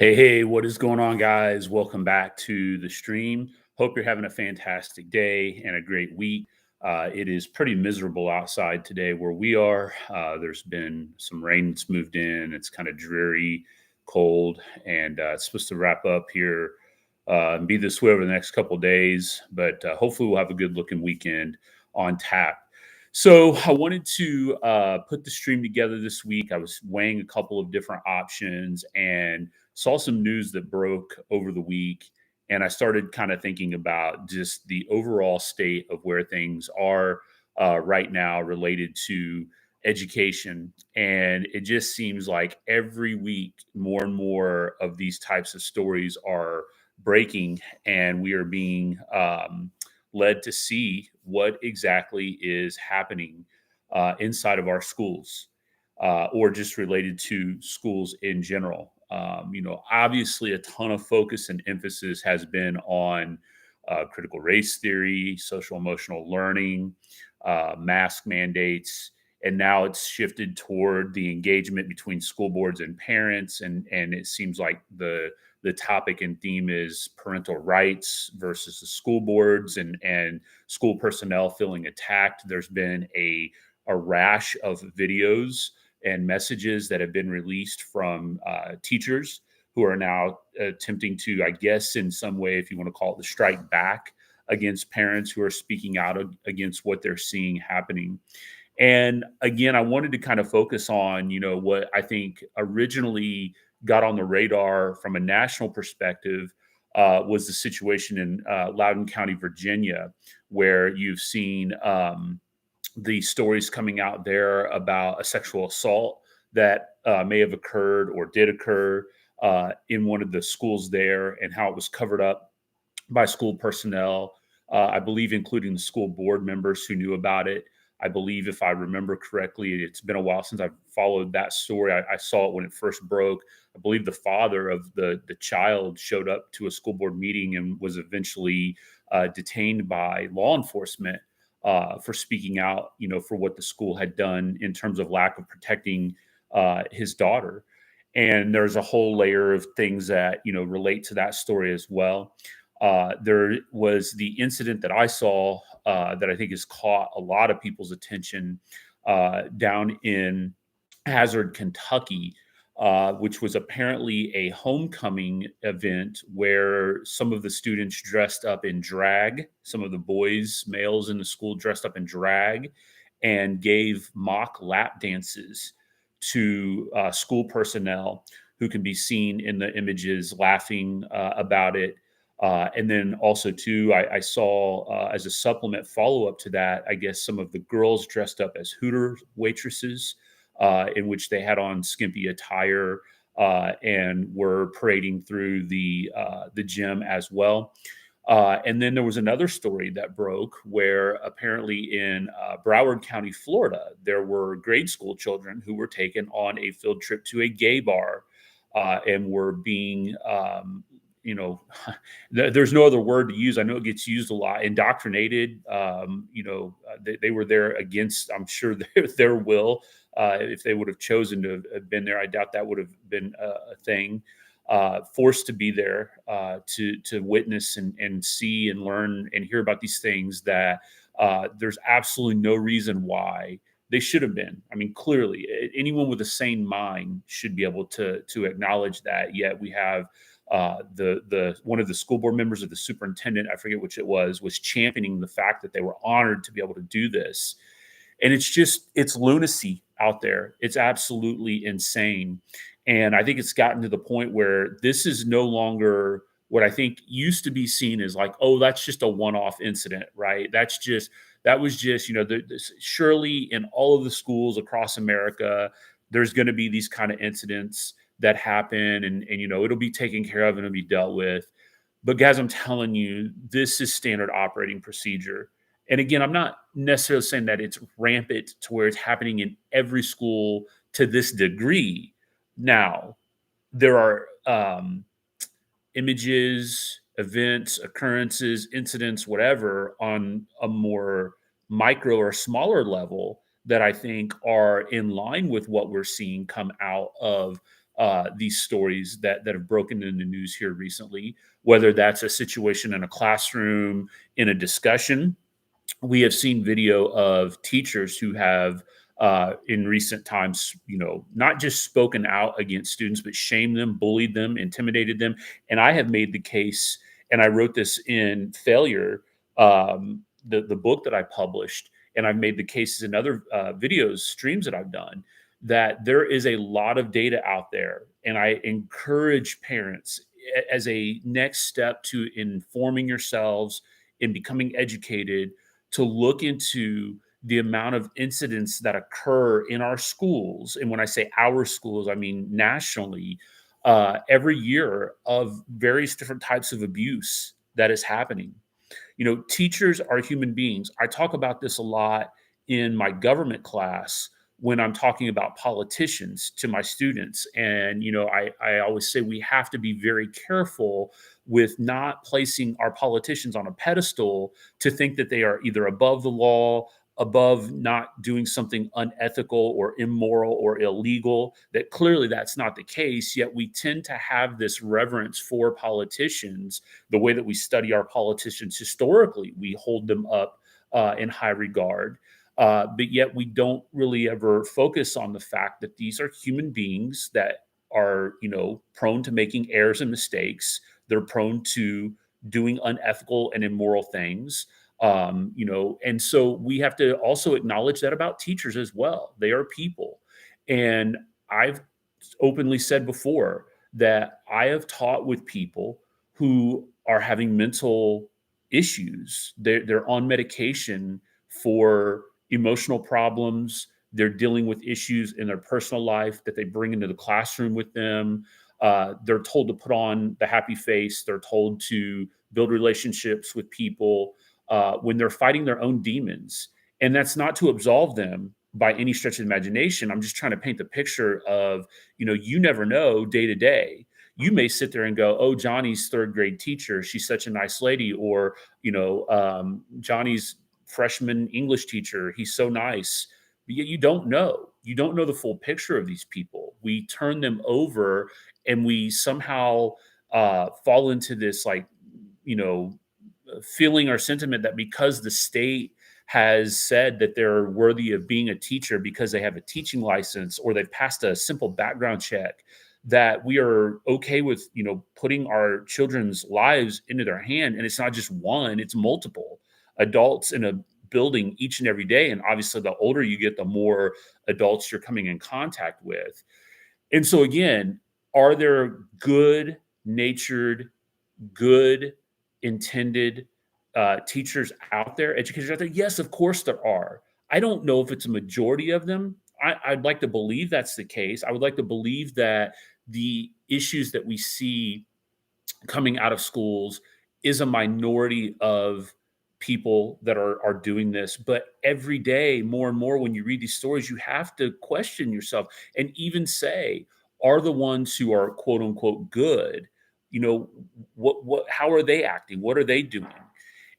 Hey, what is going on, guys? Welcome back to the stream. Hope you're having a fantastic day and a great week. It is pretty miserable outside today where we are. There's been some rain that's moved in. It's kind of dreary, cold, and it's supposed to wrap up here and be this way over the next couple of days. But hopefully, we'll have a good looking weekend on tap. So I wanted to put the stream together this week. I was weighing a couple of different options and saw some news that broke over the week. And I started kind of thinking about just the overall state of where things are right now related to education. And it just seems like every week, more and more of these types of stories are breaking, and we are being led to see what exactly is happening inside of our schools or just related to schools in general. Obviously, a ton of focus and emphasis has been on critical race theory, social emotional learning, mask mandates, and now it's shifted toward the engagement between school boards and parents. And it seems like the topic and theme is parental rights versus the school boards and school personnel feeling attacked. There's been a rash of videos and messages that have been released from teachers who are now attempting to, I guess, in some way, if you want to call it the strike back against parents who are speaking out against what they're seeing happening. And again, I wanted to kind of focus on, what I think originally got on the radar from a national perspective was the situation in Loudoun County, Virginia, where you've seen the stories coming out there about a sexual assault that may have occurred or did occur in one of the schools there, and how it was covered up by school personnel, I believe, including the school board members who knew about it. I believe, if I remember correctly, it's been a while since I've followed that story. I saw it when it first broke. I believe the father of the child showed up to a school board meeting and was eventually detained by law enforcement for speaking out, for what the school had done in terms of lack of protecting his daughter. And there's a whole layer of things that relate to that story as well. There was the incident that I saw that I think has caught a lot of people's attention down in Hazard, Kentucky, which was apparently a homecoming event where some of the students dressed up in drag, some of the boys, males in the school dressed up in drag, and gave mock lap dances to school personnel who can be seen in the images laughing about it. And then also, too, I saw as a supplement follow up to that, I guess some of the girls dressed up as Hooter waitresses, in which they had on skimpy attire and were parading through the gym as well. And then there was another story that broke where apparently in Broward County, Florida, there were grade school children who were taken on a field trip to a gay bar and were being there's no other word to use. I know it gets used a lot. Indoctrinated. They were there against, I'm sure, their will. If they would have chosen to have been there, I doubt that would have been a thing. Forced to be there to witness and see and learn and hear about these things that there's absolutely no reason why they should have been. I mean, clearly, anyone with a sane mind should be able to acknowledge that. Yet we have the one of the school board members of the superintendent, I forget which it was championing the fact that they were honored to be able to do this. And it's lunacy out there. It's absolutely insane. And I think it's gotten to the point where this is no longer what I think used to be seen as like, oh, that's just a one-off incident, right? That was just, surely in all of the schools across America, there's going to be these kind of incidents that happen, and it'll be taken care of and it'll be dealt with. But guys, I'm telling you, this is standard operating procedure. And again, I'm not necessarily saying that it's rampant to where it's happening in every school to this degree. Now, there are images, events, occurrences, incidents, whatever, on a more micro or smaller level that I think are in line with what we're seeing come out of these stories that have broken in the news here recently, whether that's a situation in a classroom, in a discussion. We have seen video of teachers who have in recent times, not just spoken out against students, but shamed them, bullied them, intimidated them. And I have made the case, and I wrote this in Failure, the book that I published, and I've made the cases in other videos, streams that I've done, that there is a lot of data out there. And I encourage parents as a next step to informing yourselves and becoming educated to look into the amount of incidents that occur in our schools. And when I say our schools, I mean nationally, every year, of various different types of abuse that is happening. Teachers are human beings. I talk about this a lot in my government class when I'm talking about politicians to my students. And, I always say we have to be very careful with not placing our politicians on a pedestal to think that they are either above the law, above not doing something unethical or immoral or illegal. That clearly that's not the case. Yet we tend to have this reverence for politicians. The way that we study our politicians historically, we hold them up in high regard. But yet we don't really ever focus on the fact that these are human beings that are, prone to making errors and mistakes. They're prone to doing unethical and immoral things. And so we have to also acknowledge that about teachers as well. They are people. And I've openly said before that I have taught with people who are having mental issues. They're on medication for emotional problems. They're dealing with issues in their personal life that they bring into the classroom with them. They're told to put on the happy face. They're told to build relationships with people when they're fighting their own demons. And that's not to absolve them by any stretch of the imagination. I'm just trying to paint the picture of, you never know day to day. You may sit there and go, oh, Johnny's third grade teacher, she's such a nice lady. Or, Johnny's freshman English teacher, he's so nice. But yet you don't know. You don't know the full picture of these people. We turn them over and we somehow fall into this, like, feeling or sentiment that because the state has said that they're worthy of being a teacher because they have a teaching license or they've passed a simple background check, that we are okay with, putting our children's lives into their hand. And it's not just one, it's multiple adults in a building each and every day. And obviously the older you get, the more adults you're coming in contact with. And so again, are there good natured, good intended teachers out there, educators out there? Yes, of course there are. I don't know if it's a majority of them. I'd like to believe that's the case. I would like to believe that the issues that we see coming out of schools is a minority of people that are doing this. But every day, more and more, when you read these stories, you have to question yourself and even say, are the ones who are quote unquote good, how are they acting? What are they doing?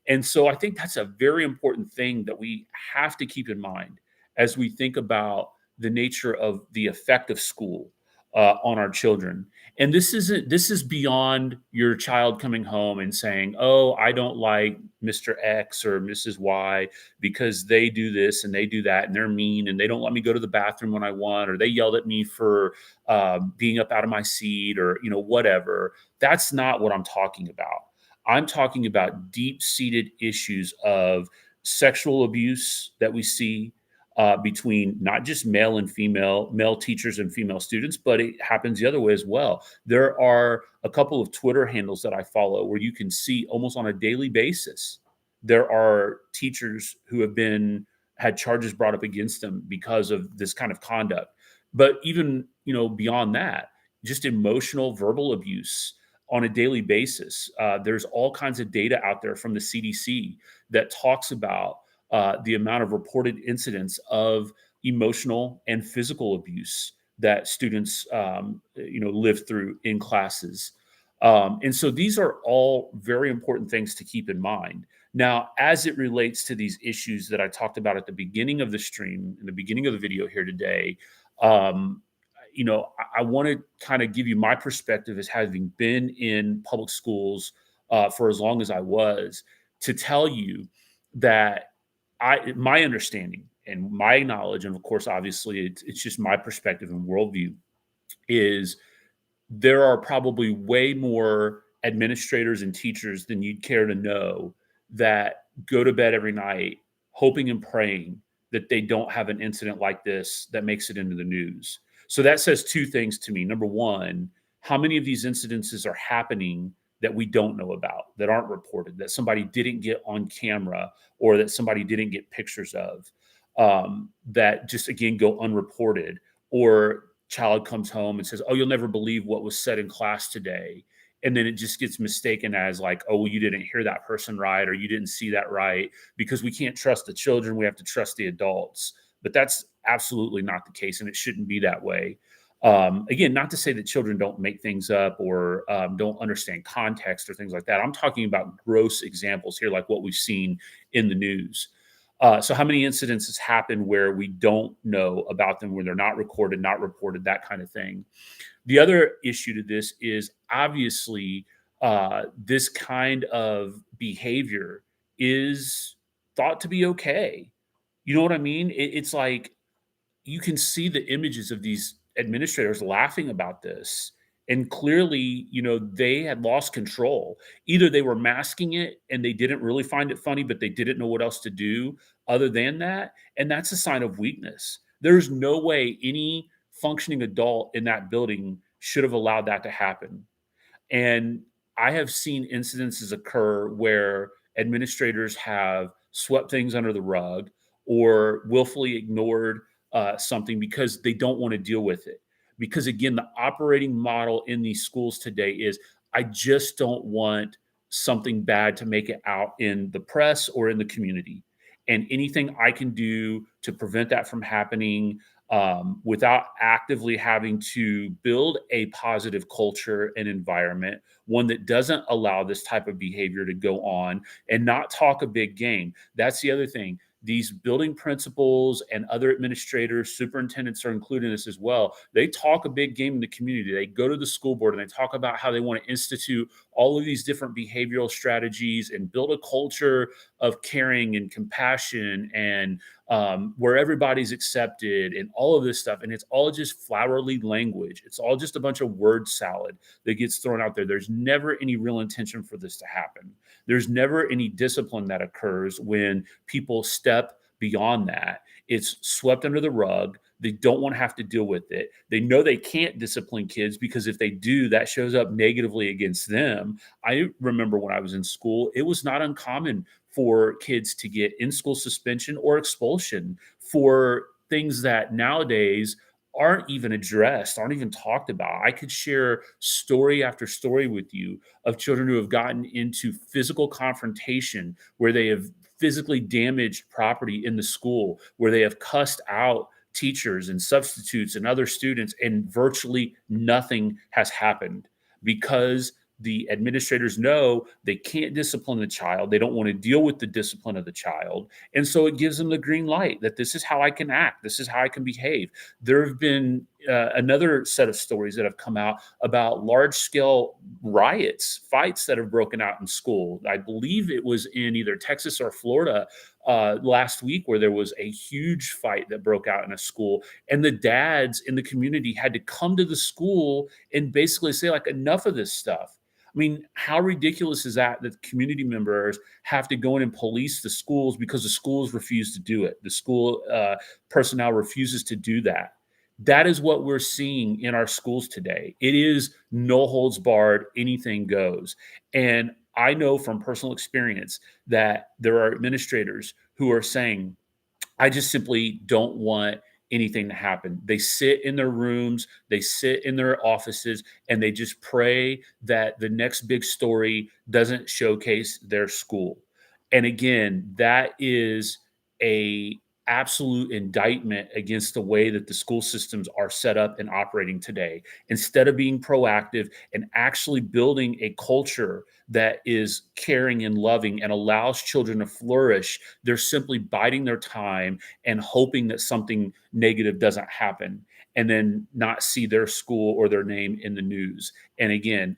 And so I think that's a very important thing that we have to keep in mind as we think about the nature of the effect of school on our children. And this is beyond your child coming home and saying, "Oh, I don't like Mr. X or Mrs. Y because they do this and they do that and they're mean and they don't let me go to the bathroom when I want, or they yelled at me for being up out of my seat, or whatever." That's not what I'm talking about. I'm talking about deep-seated issues of sexual abuse that we see between not just male teachers and female students, but it happens the other way as well. There are a couple of Twitter handles that I follow where you can see almost on a daily basis, there are teachers who have had charges brought up against them because of this kind of conduct. But even, beyond that, just emotional, verbal abuse on a daily basis. There's all kinds of data out there from the CDC that talks about the amount of reported incidents of emotional and physical abuse that students, live through in classes. And so these are all very important things to keep in mind. Now, as it relates to these issues that I talked about at the beginning of the stream, in the beginning of the video here today, um, I want to kind of give you my perspective as having been in public schools for as long as I was, to tell you that my understanding and my knowledge, and of course, obviously, it's just my perspective and worldview, is there are probably way more administrators and teachers than you'd care to know that go to bed every night hoping and praying that they don't have an incident like this that makes it into the news. So that says two things to me. Number one, how many of these incidences are happening that we don't know about, that aren't reported, that somebody didn't get on camera or that somebody didn't get pictures of, that just again go unreported, or child comes home and says, "Oh, you'll never believe what was said in class today." And then it just gets mistaken as like, "Oh, well, you didn't hear that person right, or you didn't see that right," because we can't trust the children. We have to trust the adults. But that's absolutely not the case, and it shouldn't be that way. Again, not to say that children don't make things up or don't understand context or things like that. I'm talking about gross examples here, like what we've seen in the news. So how many incidents has happened where we don't know about them, where they're not recorded, not reported, that kind of thing? The other issue to this is obviously this kind of behavior is thought to be okay. You know what I mean? It's like you can see the images of these administrators laughing about this, and clearly, they had lost control. Either they were masking it and they didn't really find it funny, but they didn't know what else to do other than that, and that's a sign of weakness. There's no way any functioning adult in that building should have allowed that to happen. And I have seen incidences occur where administrators have swept things under the rug or willfully ignored something because they don't want to deal with it. Because again, the operating model in these schools today is, I just don't want something bad to make it out in the press or in the community. And anything I can do to prevent that from happening, without actively having to build a positive culture and environment, one that doesn't allow this type of behavior to go on and not talk a big game. That's the other thing. These building principals and other administrators, superintendents are included in this as well. They talk a big game in the community. They go to the school board and they talk about how they want to institute all of these different behavioral strategies and build a culture of caring and compassion, and where everybody's accepted and all of this stuff. And it's all just flowery language. It's all just a bunch of word salad that gets thrown out there. There's never any real intention for this to happen. There's never any discipline that occurs when people step beyond that. It's swept under the rug. They don't want to have to deal with it. They know they can't discipline kids because if they do, that shows up negatively against them. I remember when I was in school, it was not uncommon for kids to get in school suspension or expulsion for things that nowadays aren't even addressed, aren't even talked about. I could share story after story with you of children who have gotten into physical confrontation where they have physically damaged property in the school, where they have cussed out teachers and substitutes and other students, and virtually nothing has happened because the administrators know they can't discipline the child. They don't want to deal with the discipline of the child. And so it gives them the green light that this is how I can act. This is how I can behave. There have been another set of stories that have come out about large scale riots, fights that have broken out in school. I believe it was in either Texas or Florida last week where there was a huge fight that broke out in a school. And the dads in the community had to come to the school and basically say, like, enough of this stuff. I mean, how ridiculous is that community members have to go in and police the schools because the schools refuse to do it? The school personnel refuses to do that. That is what we're seeing in our schools today. It is no holds barred, anything goes. And I know from personal experience that there are administrators who are saying, I just simply don't want anything to happen. They sit in their rooms, they sit in their offices, and they just pray that the next big story doesn't showcase their school. And again, that is a absolute indictment against the way that the school systems are set up and operating today. Instead of being proactive and actually building a culture that is caring and loving and allows children to flourish, they're simply biding their time and hoping that something negative doesn't happen. and then not see their school or their name in the news. And again,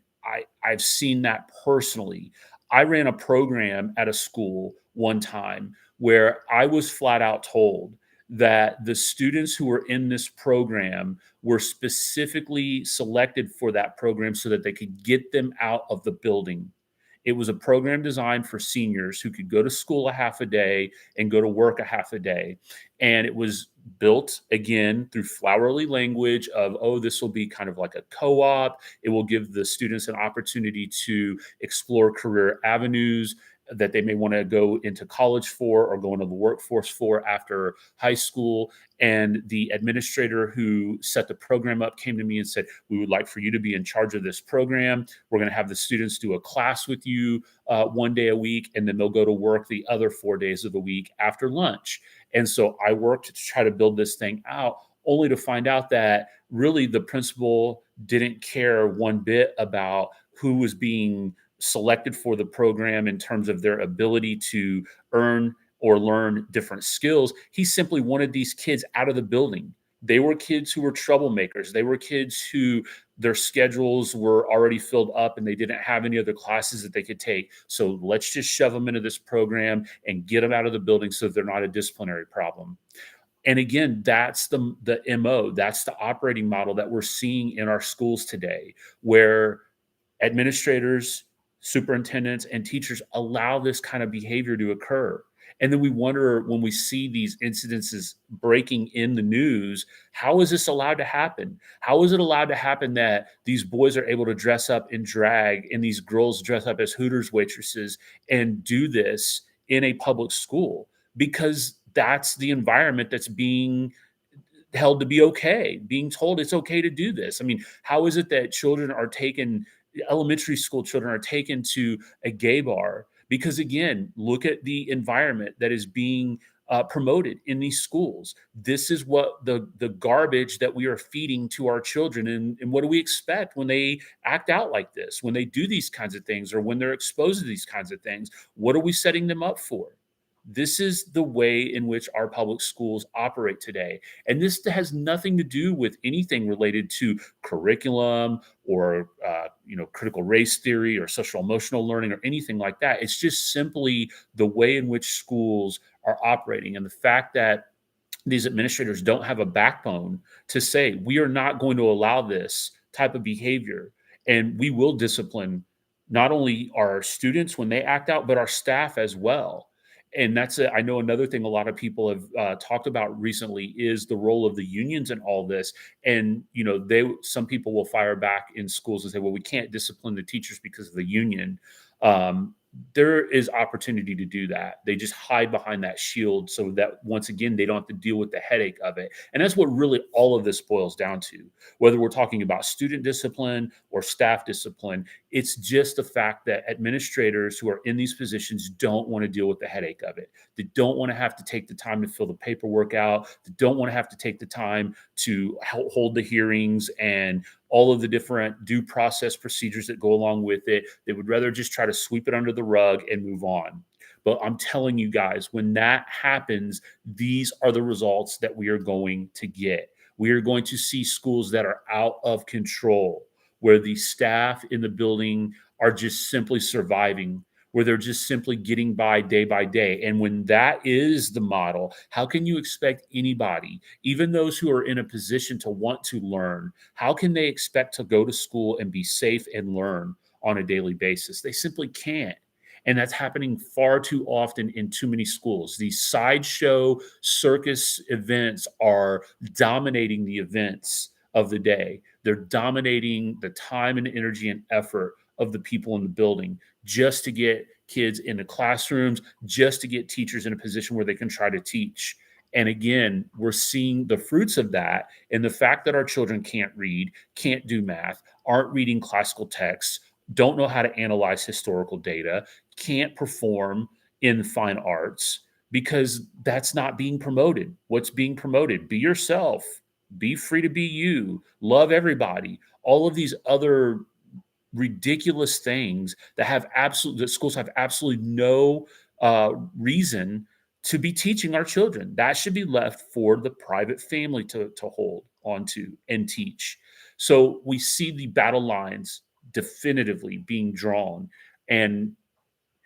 I've seen that personally. I ran a program at a school one time where I was flat out told that the students who were in this program were specifically selected for that program so that they could get them out of the building. It was a program designed for seniors who could go to school a half a day and go to work a half a day. And it was built again through flowery language of, oh, this will be kind of like a co op. It will give the students an opportunity to explore career avenues that they may want to go into college for or go into the workforce for after high school. And the administrator who set the program up came to me and said, we would like for you to be in charge of this program. We're going to have the students do a class with you one day a week, and then they'll go to work the other 4 days of the week after lunch. And so I worked to try to build this thing out, only to find out that really the principal didn't care one bit about who was being selected for the program in terms of their ability to earn or learn different skills. He simply wanted these kids out of the building. They were kids who were troublemakers. They were kids who their schedules were already filled up and they didn't have any other classes that they could take. So let's just shove them into this program and get them out of the building so they're not a disciplinary problem. And again, that's the MO, that's the operating model that we're seeing in our schools today, where administrators, superintendents, and teachers allow this kind of behavior to occur. And then we wonder when we see these incidences breaking in the news, how is this allowed to happen? How is it allowed to happen that these boys are able to dress up in drag and these girls dress up as Hooters waitresses and do this in a public school? Because that's the environment that's being held to be okay, being told it's okay to do this. I mean, how is it that elementary school children are taken to a gay bar? Because again, look at the environment that is being promoted in these schools. This is what the garbage that we are feeding to our children. And what do we expect when they act out like this, when they do these kinds of things, or when they're exposed to these kinds of things? What are we setting them up for? This is the way in which our public schools operate today. And this has nothing to do with anything related to curriculum or critical race theory or social emotional learning or anything like that. It's just simply the way in which schools are operating and the fact that these administrators don't have a backbone to say, we are not going to allow this type of behavior. And we will discipline not only our students when they act out, but our staff as well. And I know another thing a lot of people have talked about recently is the role of the unions in all this. And some people will fire back in schools and say, "Well, we can't discipline the teachers because of the union." There is opportunity to do that. They just hide behind that shield so that once again, they don't have to deal with the headache of it. And that's what really all of this boils down to. Whether we're talking about student discipline or staff discipline, it's just the fact that administrators who are in these positions don't want to deal with the headache of it. They don't want to have to take the time to fill the paperwork out. They don't want to have to take the time to hold the hearings and all of the different due process procedures that go along with it. They would rather just try to sweep it under the rug and move on. But I'm telling you guys, when that happens, these are the results that we are going to get. We are going to see schools that are out of control, where the staff in the building are just simply surviving, where they're just simply getting by day. And when that is the model, how can you expect anybody, even those who are in a position to want to learn, how can they expect to go to school and be safe and learn on a daily basis? They simply can't. And that's happening far too often in too many schools. These sideshow circus events are dominating the events of the day. They're dominating the time and energy and effort of the people in the building just to get kids into classrooms, just to get teachers in a position where they can try to teach. And again, we're seeing the fruits of that in the fact that our children can't read, can't do math, aren't reading classical texts, don't know how to analyze historical data, can't perform in fine arts because that's not being promoted. What's being promoted? Be yourself, be free to be you, love everybody. All of these other ridiculous things that schools have absolutely no reason to be teaching our children. That should be left for the private family to hold. onto and teach. So we see the battle lines definitively being drawn. And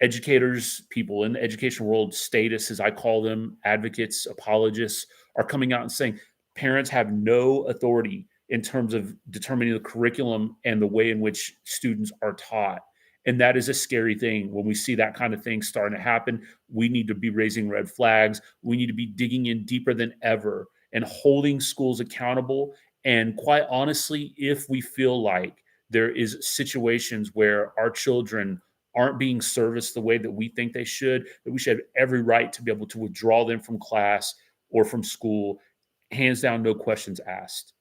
educators, people in the education world, status, as I call them, advocates, apologists, are coming out and saying parents have no authority in terms of determining the curriculum and the way in which students are taught. And that is a scary thing. When we see that kind of thing starting to happen, we need to be raising red flags. We need to be digging in deeper than ever and holding schools accountable. And quite honestly, if we feel like there is situations where our children aren't being serviced the way that we think they should, that we should have every right to be able to withdraw them from class or from school, hands down, no questions asked.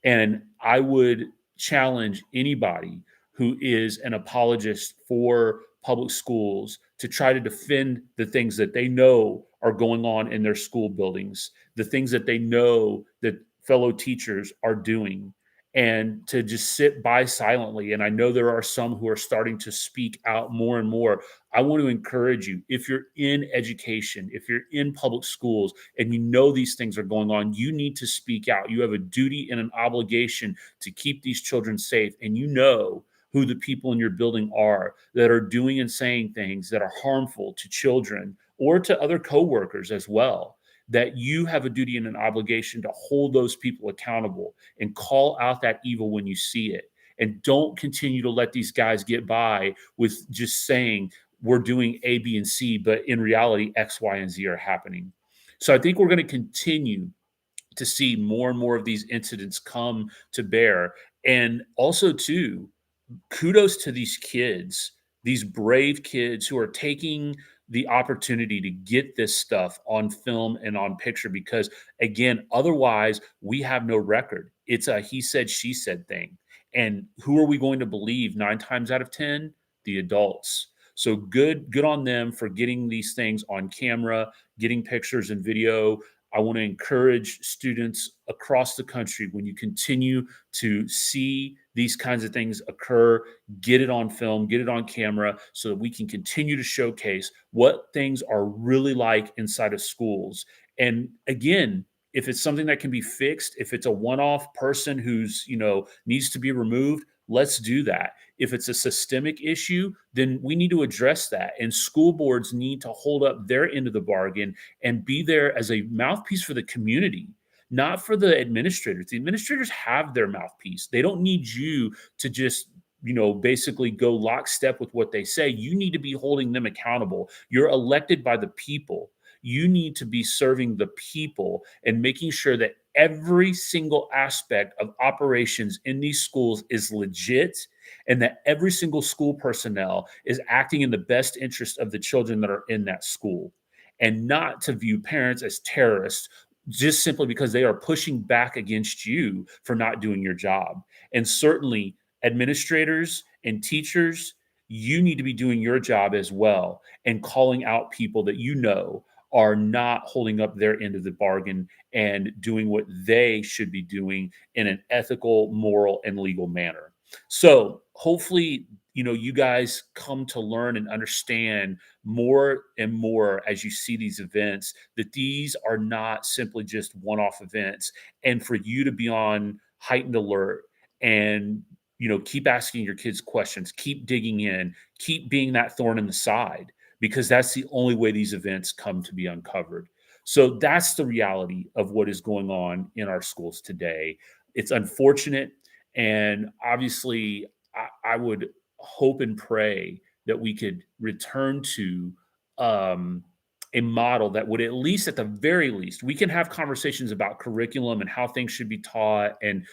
And I would challenge anybody who is an apologist for public schools to try to defend the things that they know are going on in their school buildings, the things that they know that fellow teachers are doing, and to just sit by silently. And I know there are some who are starting to speak out more and more. I want to encourage you, if you're in education, if you're in public schools, and you know these things are going on, you need to speak out. You have a duty and an obligation to keep these children safe. And you know who the people in your building are that are doing and saying things that are harmful to children or to other coworkers as well. That you have a duty and an obligation to hold those people accountable and call out that evil when you see it. And don't continue to let these guys get by with just saying we're doing A, B, and C, but in reality, X, Y, and Z are happening. So I think we're going to continue to see more and more of these incidents come to bear. And also, too, kudos to these kids, these brave kids who are taking the opportunity to get this stuff on film and on picture because, again, otherwise we have no record. It's a he said, she said thing. And who are we going to believe 9 times out of 10? The adults. So good on them for getting these things on camera, getting pictures and video. I want to encourage students across the country, when you continue to see these kinds of things occur, get it on film, get it on camera so that we can continue to showcase what things are really like inside of schools. And again, if it's something that can be fixed, if it's a one-off person who's, needs to be removed, let's do that. If it's a systemic issue, then we need to address that. And school boards need to hold up their end of the bargain and be there as a mouthpiece for the community, not for the administrators. The administrators have their mouthpiece. They don't need you to just, basically go lockstep with what they say. You need to be holding them accountable. You're elected by the people. You need to be serving the people and making sure that every single aspect of operations in these schools is legit and that every single school personnel is acting in the best interest of the children that are in that school, and not to view parents as terrorists just simply because they are pushing back against you for not doing your job. And certainly, administrators and teachers, you need to be doing your job as well and calling out people that are not holding up their end of the bargain and doing what they should be doing in an ethical, moral, and legal manner. So hopefully, you guys come to learn and understand more and more as you see these events, that these are not simply just one-off events, and for you to be on heightened alert and keep asking your kids questions, keep digging in, keep being that thorn in the side, because that's the only way these events come to be uncovered. So that's the reality of what is going on in our schools today. It's unfortunate. And obviously, I would hope and pray that we could return to um, a model that would, at least at the very least, we can have conversations about curriculum and how things should be taught. And,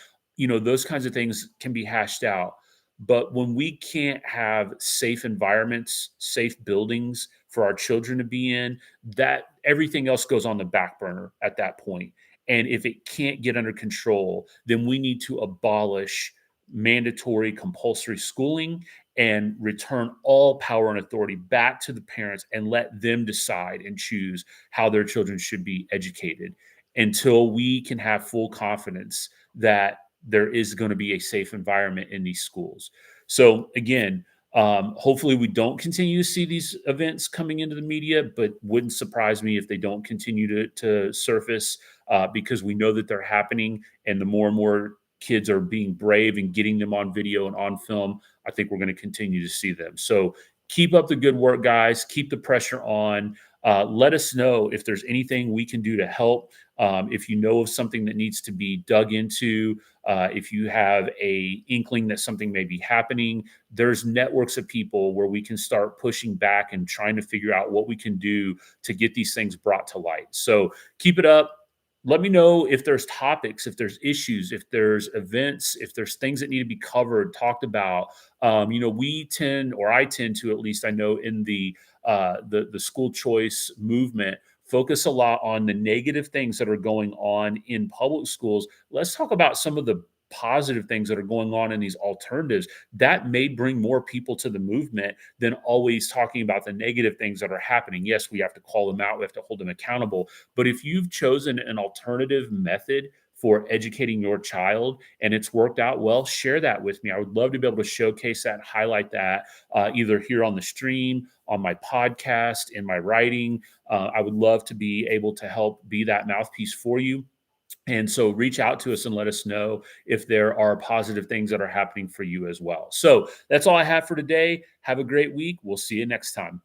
those kinds of things can be hashed out. But when we can't have safe environments, safe buildings for our children to be in, that everything else goes on the back burner at that point. And if it can't get under control, then we need to abolish mandatory compulsory schooling and return all power and authority back to the parents and let them decide and choose how their children should be educated, until we can have full confidence that there is going to be a safe environment in these schools. So again, Hopefully, we don't continue to see these events coming into the media, but wouldn't surprise me if they don't continue to surface because we know that they're happening. And the more and more kids are being brave and getting them on video and on film, I think we're going to continue to see them. So keep up the good work, guys. Keep the pressure on. Let us know if there's anything we can do to help. If you know of something that needs to be dug into, if you have a inkling that something may be happening, there's networks of people where we can start pushing back and trying to figure out what we can do to get these things brought to light. So keep it up. Let me know if there's topics, if there's issues, if there's events, if there's things that need to be covered, talked about. We tend, or I tend to, at least I know in the school choice movement, focus a lot on the negative things that are going on in public schools. Let's talk about some of the positive things that are going on in these alternatives that may bring more people to the movement than always talking about the negative things that are happening. Yes, we have to call them out, we have to hold them accountable. But if you've chosen an alternative method for educating your child and it's worked out well, share that with me. I would love to be able to showcase that, highlight that, either here on the stream, on my podcast, in my writing. I would love to be able to help be that mouthpiece for you. And so reach out to us and let us know if there are positive things that are happening for you as well. So that's all I have for today. Have a great week. We'll see you next time.